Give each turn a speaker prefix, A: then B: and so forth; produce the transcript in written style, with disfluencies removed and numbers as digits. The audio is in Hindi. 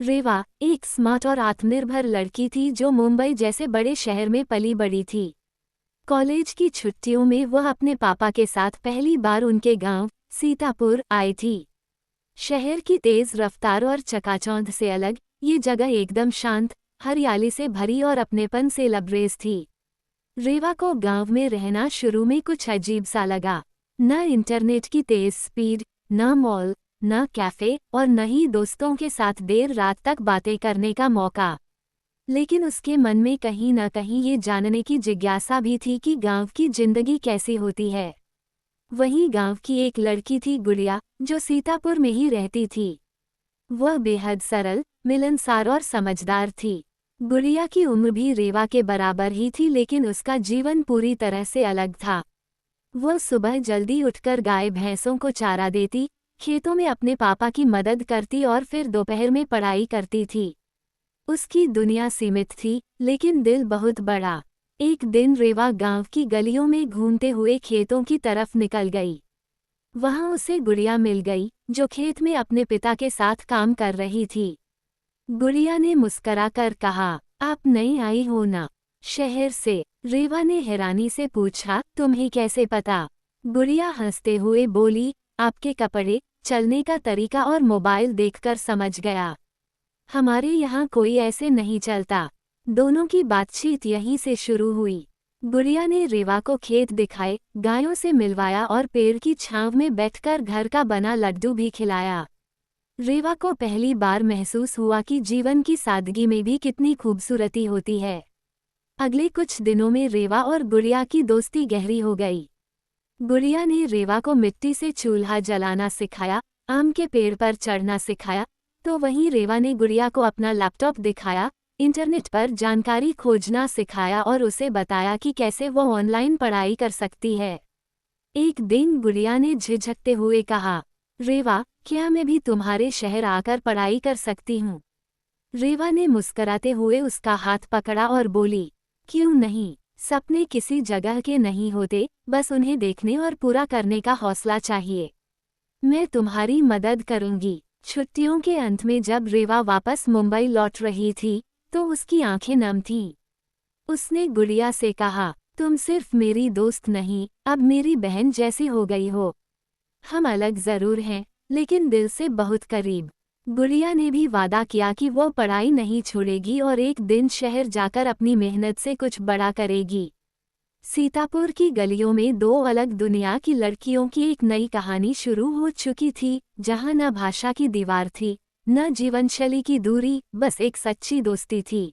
A: रेवा एक स्मार्ट और आत्मनिर्भर लड़की थी जो मुंबई जैसे बड़े शहर में पली बड़ी थी। कॉलेज की छुट्टियों में वह अपने पापा के साथ पहली बार उनके गांव सीतापुर आई थी। शहर की तेज रफ्तार और चकाचौंध से अलग ये जगह एकदम शांत, हरियाली से भरी और अपनेपन से लबरेज थी। रेवा को गांव में रहना शुरू में कुछ अजीब सा लगा। न इंटरनेट की तेज स्पीड, न मॉल, न कैफे और न ही दोस्तों के साथ देर रात तक बातें करने का मौका। लेकिन उसके मन में कहीं न कहीं ये जानने की जिज्ञासा भी थी कि गांव की जिंदगी कैसी होती है। वहीं गांव की एक लड़की थी गुड़िया, जो सीतापुर में ही रहती थी। वह बेहद सरल, मिलनसार और समझदार थी। गुड़िया की उम्र भी रेवा के बराबर ही थी, लेकिन उसका जीवन पूरी तरह से अलग था। वह सुबह जल्दी उठकर गाय भैंसों को चारा देती, खेतों में अपने पापा की मदद करती और फिर दोपहर में पढ़ाई करती थी। उसकी दुनिया सीमित थी, लेकिन दिल बहुत बड़ा। एक दिन रेवा गांव की गलियों में घूमते हुए खेतों की तरफ निकल गई। वहां उसे गुड़िया मिल गई, जो खेत में अपने पिता के साथ काम कर रही थी। गुड़िया ने मुस्कुराकर कहा, आप नई आई हो ना? शहर से? रेवा ने हैरानी से पूछा, तुम्हें कैसे पता? गुड़िया हंसते हुए बोली, आपके कपड़े, चलने का तरीका और मोबाइल देखकर समझ गया। हमारे यहाँ कोई ऐसे नहीं चलता। दोनों की बातचीत यहीं से शुरू हुई। गुड़िया ने रेवा को खेत दिखाए, गायों से मिलवाया और पेड़ की छांव में बैठकर घर का बना लड्डू भी खिलाया। रेवा को पहली बार महसूस हुआ कि जीवन की सादगी में भी कितनी खूबसूरती होती है। अगले कुछ दिनों में रेवा और गुड़िया की दोस्ती गहरी हो गई। गुड़िया ने रेवा को मिट्टी से चूल्हा जलाना सिखाया, आम के पेड़ पर चढ़ना सिखाया, तो वहीं रेवा ने गुड़िया को अपना लैपटॉप दिखाया, इंटरनेट पर जानकारी खोजना सिखाया और उसे बताया कि कैसे वो ऑनलाइन पढ़ाई कर सकती है। एक दिन गुड़िया ने झिझकते हुए कहा, रेवा, क्या मैं भी तुम्हारे शहर आकर पढ़ाई कर सकती हूँ? रेवा ने मुस्कुराते हुए उसका हाथ पकड़ा और बोली, क्यों नहीं? सपने किसी जगह के नहीं होते, बस उन्हें देखने और पूरा करने का हौसला चाहिए। मैं तुम्हारी मदद करूंगी। छुट्टियों के अंत में जब रेवा वापस मुंबई लौट रही थी, तो उसकी आंखें नम थीं। उसने गुड़िया से कहा, तुम सिर्फ मेरी दोस्त नहीं, अब मेरी बहन जैसी हो गई हो। हम अलग जरूर हैं, लेकिन दिल से बहुत करीब। गुड़िया ने भी वादा किया कि वो पढ़ाई नहीं छोड़ेगी और एक दिन शहर जाकर अपनी मेहनत से कुछ बड़ा करेगी। सीतापुर की गलियों में दो अलग दुनिया की लड़कियों की एक नई कहानी शुरू हो चुकी थी, जहां न भाषा की दीवार थी, न जीवनशैली की दूरी, बस एक सच्ची दोस्ती थी।